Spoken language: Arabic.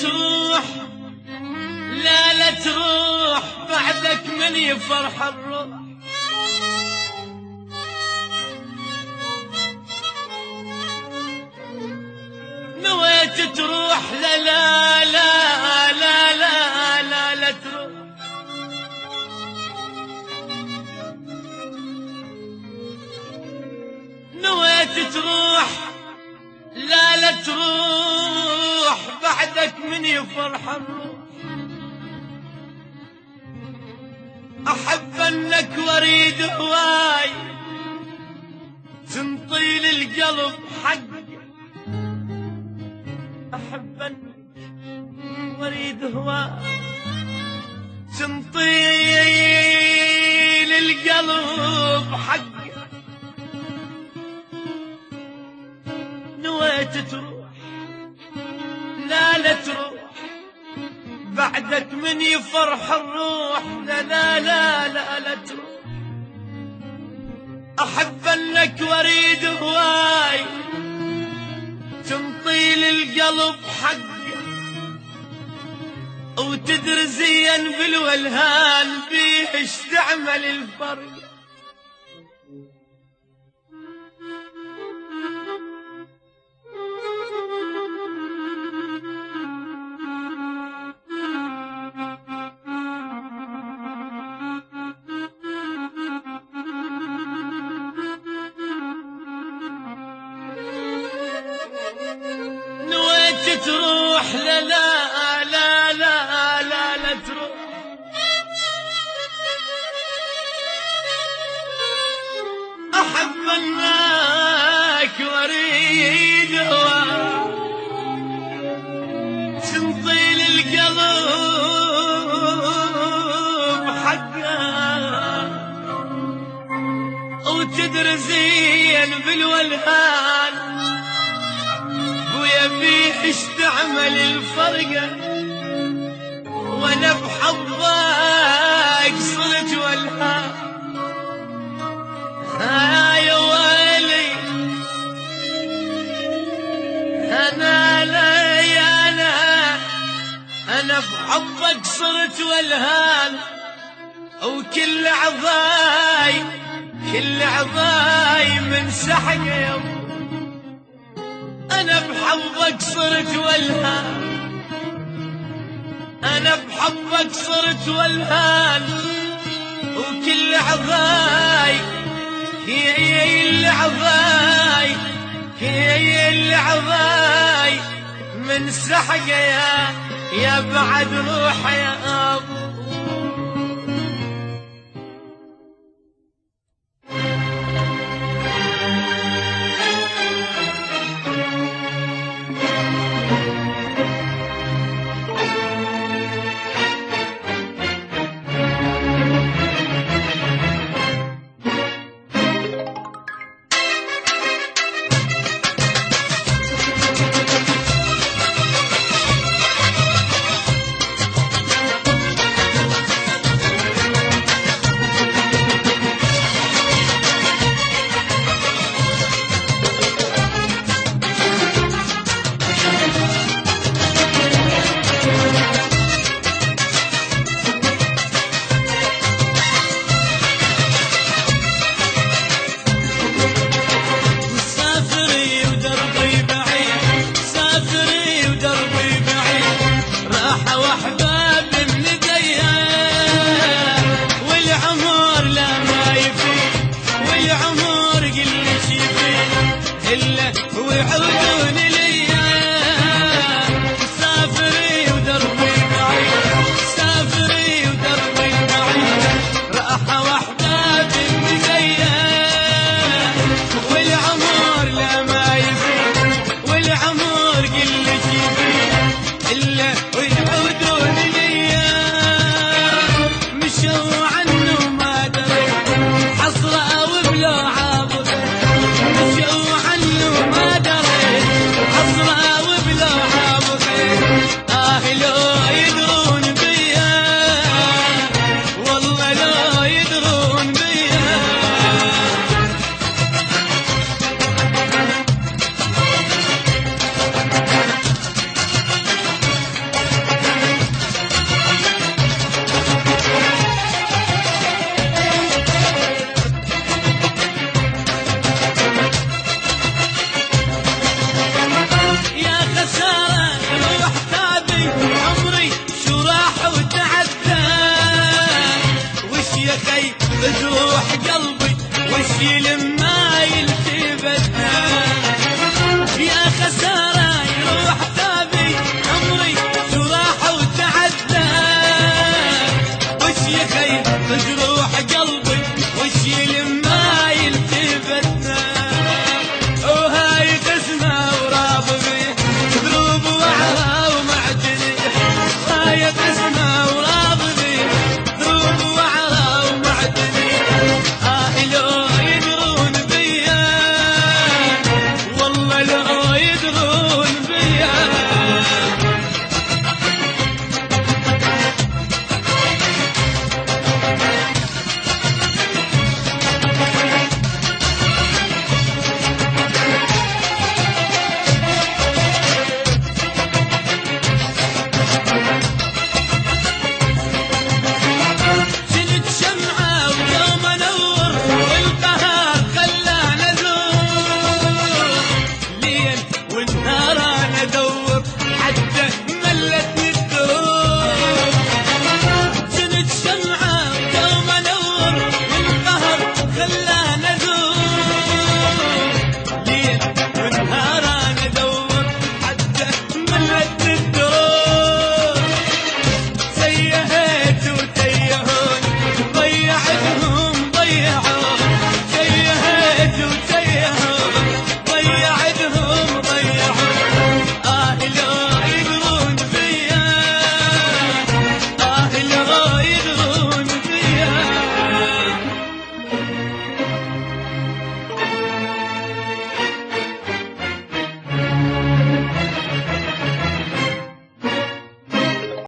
تروح لا لا تروح بعدك من يفرح الروح. نويت تروح لا لا لا لا لا لا, لا تروح. نويت تروح لا لا تروح بعدك من يفرح الروح. أحب أنك وريد هواي تنطي للقلب حق. أحب أنك وريد هواي تنطي للقلب حق. نويت تروح لا لا تروح بعدك من يفرح الروح. لا لا لا لا لا تروح. أحب أنك وريد هواي تنطي للقلب حق. وتدري زين بالولهان بيش تعمل الفرق. نويت تروح لا لا لا لا لا, لا تروح. أحب أنك وريد هواي تنطي للقلب حقه. وتدري زين بالولهان ويا بيش تعمل الفرقة. وانا بحظك صرت والهان. يا ويلي انا لي انا بحظك صرت والهان. وكل عضاي كل عضاي من سحق يا ابو. أنا بحبك صرت والهان. أنا بحبك صرت والهان. وكل عضاي هي العضاي هي العضاي من سحق يا بعد روح يا أبو. اشيل